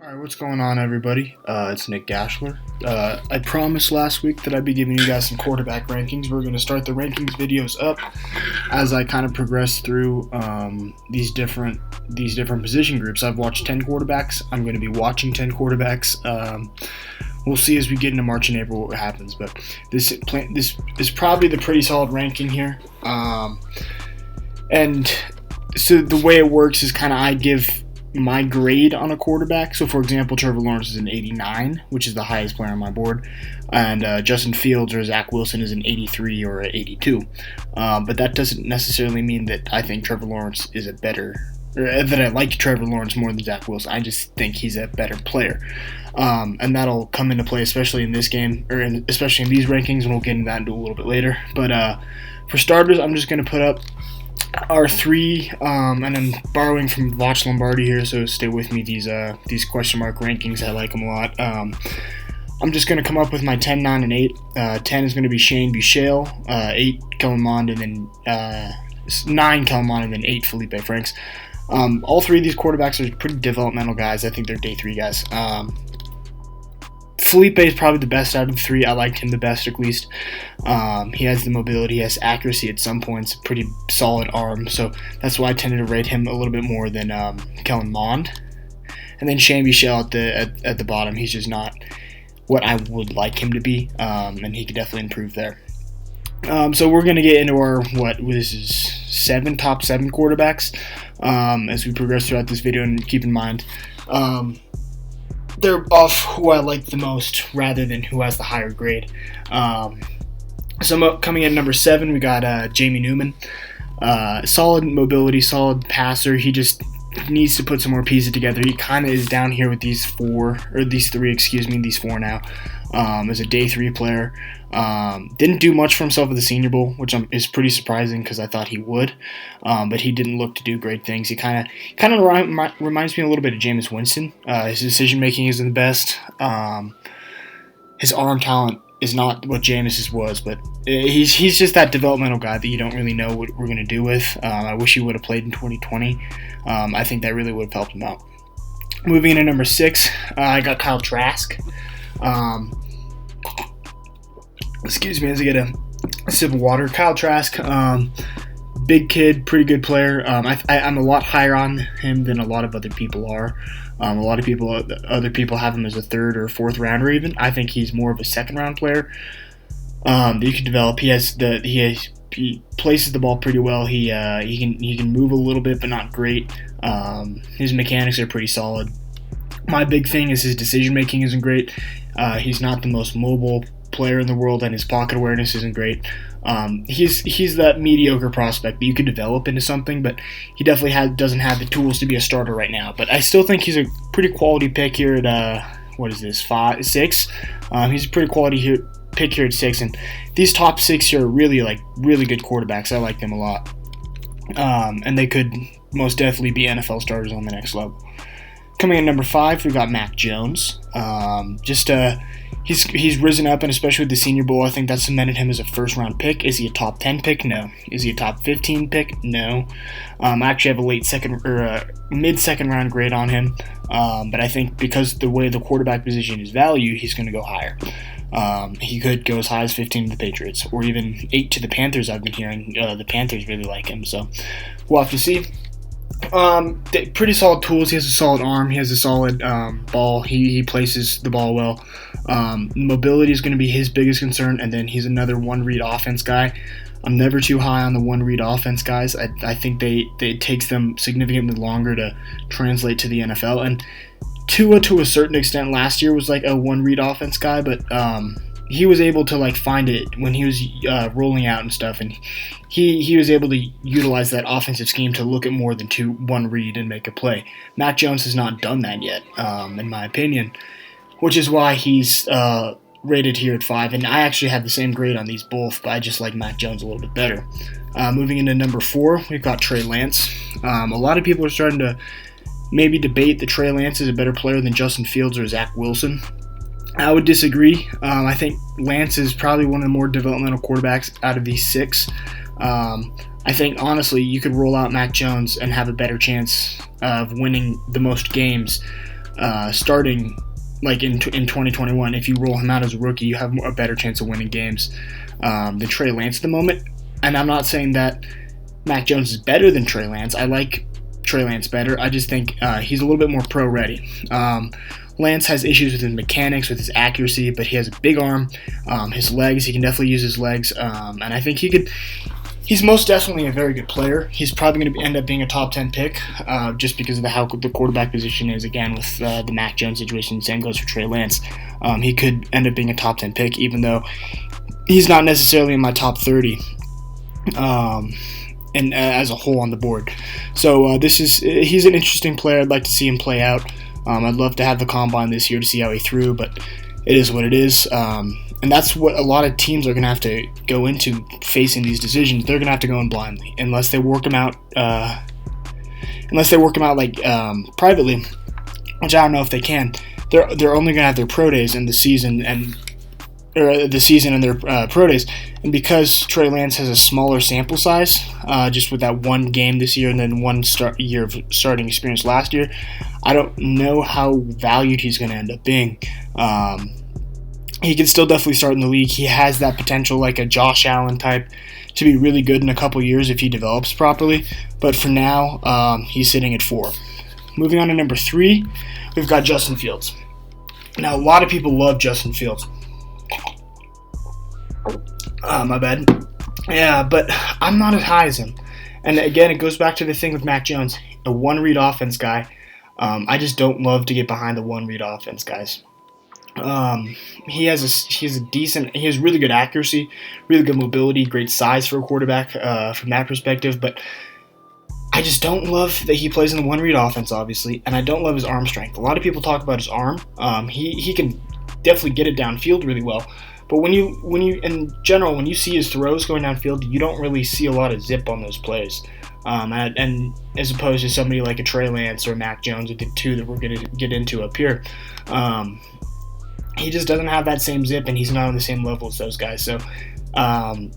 Alright, what's going on, everybody? It's Nick Gashler. I promised last week that I'd be giving you guys some quarterback rankings. We're going to start the rankings videos up as I kind of progress through these different position groups. I've watched 10 quarterbacks. I'm going to be watching 10 quarterbacks. We'll see as we get into March and April what happens, but this is probably the pretty solid ranking here. And so the way it works is kind of I give my grade on a quarterback. So, for example, Trevor Lawrence is an 89, which is the highest player on my board, and Justin Fields or Zach Wilson is an 83 or an 82. But that doesn't necessarily mean that I think Trevor Lawrence is a better, or that I like Trevor Lawrence more than Zach Wilson. I just think he's a better player, and that'll come into play, especially in this game, or especially in these rankings, and we'll get into that a little bit later. But for starters, I'm just going to put up our three, and I'm borrowing from Watch Lombardi here, so stay with me. These question mark rankings, I like them a lot. I'm just going to come up with my 10, 9, and 8. 10 is going to be Shane Buechele, 8 Kellen Mond, and then 9 Kellen Mond, and then 8 Felipe Franks. All three of these quarterbacks are pretty developmental guys. I think they're day 3 guys. Felipe is probably the best out of the three. I liked him the best, at least. He has the mobility, he has accuracy at some points, pretty solid arm, so that's why I tended to rate him a little bit more than Kellen Mond. And then Shane Buechele at the bottom. He's just not what I would like him to be, and he could definitely improve there. So we're going to get into our, this is top 7 quarterbacks as we progress throughout this video, and keep in mind, they're off who I like the most rather than who has the higher grade. So coming in number 7, we got Jamie Newman. Solid mobility, solid passer. He just needs to put some more pieces together. He kind of is down here with these 4 now, as a day 3 player. Didn't do much for himself at the Senior Bowl, which is pretty surprising because I thought he would, but he didn't look to do great things. He kind of reminds me a little bit of Jameis Winston. His decision making isn't the best. His arm talent is not what Jameis's was, but he's just that developmental guy that you don't really know what we're going to do with. I wish he would have played in 2020. I think that really would have helped him out. Moving into number 6, I got Kyle Trask. Excuse me as I get a sip of water. Kyle Trask, big kid, pretty good player. I'm a lot higher on him than a lot of other people are. A lot of other people have him as a 3rd or 4th rounder even. I think he's more of a 2nd round player that you can develop. He places the ball pretty well. He can move a little bit, but not great. His mechanics are pretty solid. My big thing is his decision making isn't great. He's not the most mobile player in the world, and his pocket awareness isn't great. He's that mediocre prospect that you could develop into something, but he definitely doesn't have the tools to be a starter right now. But I still think he's a pretty quality pick here at 6. He's a pretty quality pick here at 6, and these top 6 here are really good quarterbacks. I like them a lot, and they could most definitely be NFL starters on the next level. Coming in number 5, we got Mac Jones. He's risen up, and especially with the Senior Bowl, I think that cemented him as a 1st round pick. Is he a top 10 pick? No. Is he a top 15 pick? No. I actually have a late 2nd or a mid-2nd round grade on him, but I think because the way the quarterback position is valued, he's going to go higher. He could go as high as 15 to the Patriots, or even 8 to the Panthers. I've been hearing the Panthers really like him, so we'll have to see. Pretty solid tools. He has a solid arm. He has a solid ball. He places the ball well. Mobility is going to be his biggest concern, and then he's another one-read offense guy. I'm never too high on the one-read offense guys. I think it takes them significantly longer to translate to the NFL. And Tua, to a certain extent, last year was like a one-read offense guy, but he was able to find it when he was rolling out and stuff, and he was able to utilize that offensive scheme to look at more than one read and make a play. Mac Jones has not done that yet, in my opinion, which is why he's rated here at 5. And I actually have the same grade on these both, but I just like Mac Jones a little bit better. Moving into number 4, we've got Trey Lance. A lot of people are starting to maybe debate that Trey Lance is a better player than Justin Fields or Zach Wilson. I would disagree. I think Lance is probably one of the more developmental quarterbacks out of these 6. I think, honestly, you could roll out Mac Jones and have a better chance of winning the most games starting like in 2021. If you roll him out as a rookie, you have a better chance of winning games than Trey Lance at the moment. And I'm not saying that Mac Jones is better than Trey Lance. I like Trey Lance better. I just think he's a little bit more pro-ready. Lance has issues with his mechanics, with his accuracy, but he has a big arm. His legs, he can definitely use his legs, and I think he's most definitely a very good player. He's probably going to end up being a top 10 pick just because of how the quarterback position is, again, with the Mac Jones situation. Same goes for Trey Lance. He could end up being a top 10 pick, even though he's not necessarily in my top 30 and as a whole on the board. So he's an interesting player. I'd like to see him play out. I'd love to have the combine this year to see how he threw, but it is what it is. And that's what a lot of teams are going to have to go into facing these decisions. They're going to have to go in blindly unless they work them out. Privately, which I don't know if they can. They're only going to have their pro days in the season and their pro days. And because Trey Lance has a smaller sample size, just with that one game this year and then one year of starting experience last year, I don't know how valued he's going to end up being. He can still definitely start in the league. He has that potential, like a Josh Allen type, to be really good in a couple years if he develops properly. But for now, he's sitting at 4. Moving on to number 3, we've got Justin Fields. Now, a lot of people love Justin Fields. My bad. Yeah, but I'm not as high as him. And again, it goes back to the thing with Mac Jones, a one-read offense guy. I just don't love to get behind the one-read offense guys. He has really good accuracy, really good mobility, great size for a quarterback from that perspective, but I just don't love that he plays in the one-read offense, obviously, and I don't love his arm strength. A lot of people talk about his arm. He can definitely get it downfield really well, but when you in general, when you see his throws going downfield, you don't really see a lot of zip on those plays. And as opposed to somebody like a Trey Lance or Mac Jones, the two that we're going to get into up here, he just doesn't have that same zip, and he's not on the same level as those guys. So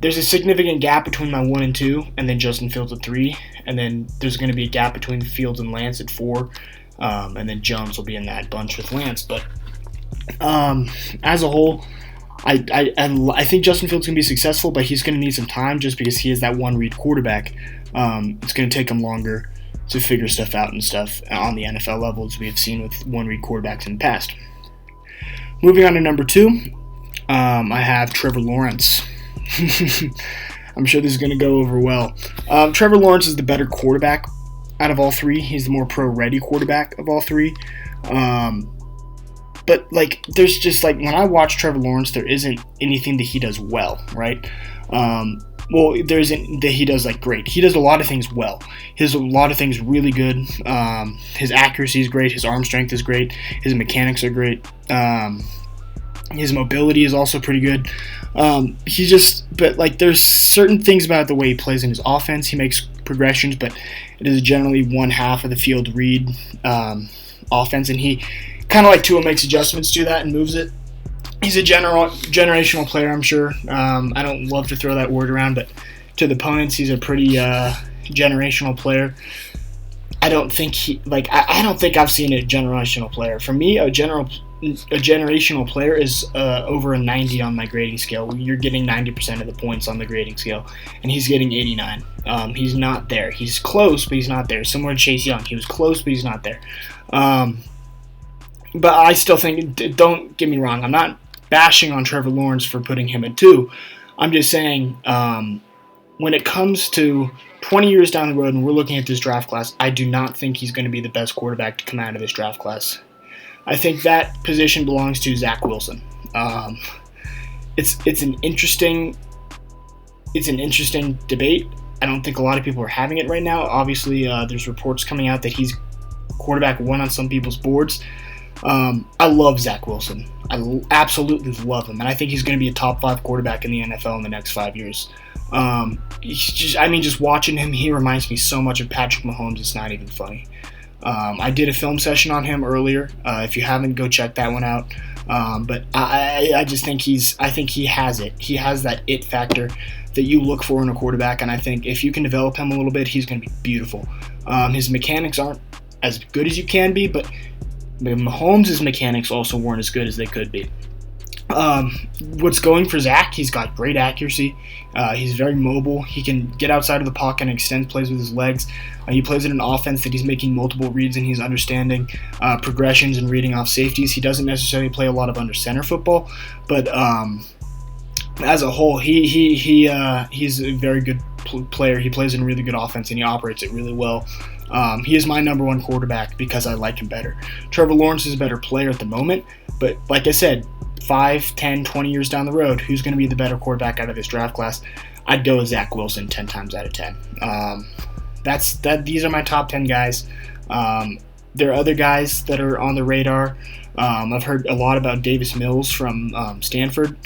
there's a significant gap between my 1 and 2, and then Justin Fields at 3, and then there's going to be a gap between Fields and Lance at 4, and then Jones will be in that bunch with Lance. But as a whole, I think Justin Fields can be successful, but he's going to need some time just because he is that one-read quarterback. It's going to take him longer to figure stuff out and stuff on the NFL level, as we have seen with one-read quarterbacks in the past. Moving on to number 2, I have Trevor Lawrence. I'm sure this is going to go over well. Trevor Lawrence is the better quarterback out of all 3. He's the more pro-ready quarterback of all 3. But, there's just, when I watch Trevor Lawrence, there isn't anything that he does well, right? There isn't that he does, great. He does a lot of things well. He does a lot of things really good. His accuracy is great. His arm strength is great. His mechanics are great. His mobility is also pretty good. There's certain things about the way he plays in his offense. He makes progressions, but it is generally one half of the field read offense, and he kind of like Tua makes adjustments to that and moves it. He's a generational player, I'm sure. I don't love to throw that word around, but to the opponents, he's a pretty generational player. I don't think I've seen a generational player. For me, a generational player is over a 90 on my grading scale. You're getting 90% of the points on the grading scale, and he's getting 89. He's not there. He's close, but he's not there. Similar to Chase Young. He was close, but he's not there. But I still think, don't get me wrong, I'm not bashing on Trevor Lawrence for putting him at 2. I'm just saying, when it comes to 20 years down the road and we're looking at this draft class, I do not think he's going to be the best quarterback to come out of this draft class. I think that position belongs to Zach Wilson. It's an interesting debate. I don't think a lot of people are having it right now. Obviously, there's reports coming out that he's quarterback 1 on some people's boards. I love Zach Wilson. I absolutely love him, and I think he's going to be a top 5 quarterback in the NFL in the next 5 years. Just watching him, he reminds me so much of Patrick Mahomes. It's not even funny. I did a film session on him earlier. If you haven't, go check that one out. But I just think I think he has it. He has that it factor that you look for in a quarterback, and I think if you can develop him a little bit, he's going to be beautiful. His mechanics aren't as good as you can be, but But Mahomes' mechanics also weren't as good as they could be. What's going for Zach? He's got great accuracy. He's very mobile. He can get outside of the pocket and extend plays with his legs. He plays in an offense that he's making multiple reads and he's understanding progressions and reading off safeties. He doesn't necessarily play a lot of under center football, but as a whole, he's a very good player. He plays in a really good offense and he operates it really well. He is my number one quarterback because I like him better. Trevor Lawrence is a better player at the moment, but like I said, 5, 10, 20 years down the road, who's going to be the better quarterback out of this draft class? I'd go with Zach Wilson 10 times out of 10. These are my top 10 guys. There are other guys that are on the radar. I've heard a lot about Davis Mills from Stanford.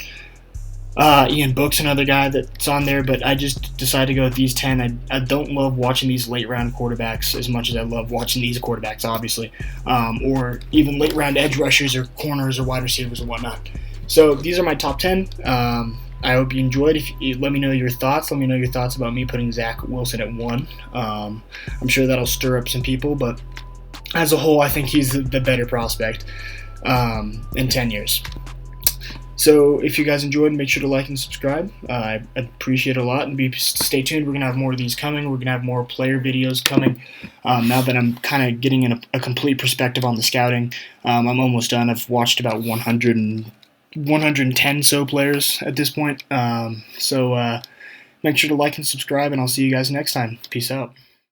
Ian Book's another guy that's on there, but I just decided to go with these 10. I don't love watching these late-round quarterbacks as much as I love watching these quarterbacks, obviously, or even late-round edge rushers or corners or wide receivers and whatnot. So these are my top 10. I hope you enjoyed. Let me know your thoughts. Let me know your thoughts about me putting Zach Wilson at 1. I'm sure that'll stir up some people, but as a whole, I think he's the better prospect in 10 years. So if you guys enjoyed, make sure to like and subscribe. I appreciate it a lot, and stay tuned. We're going to have more of these coming. We're going to have more player videos coming. Now that I'm kind of getting a complete perspective on the scouting, I'm almost done. I've watched about 110 so players at this point. So make sure to like and subscribe, and I'll see you guys next time. Peace out.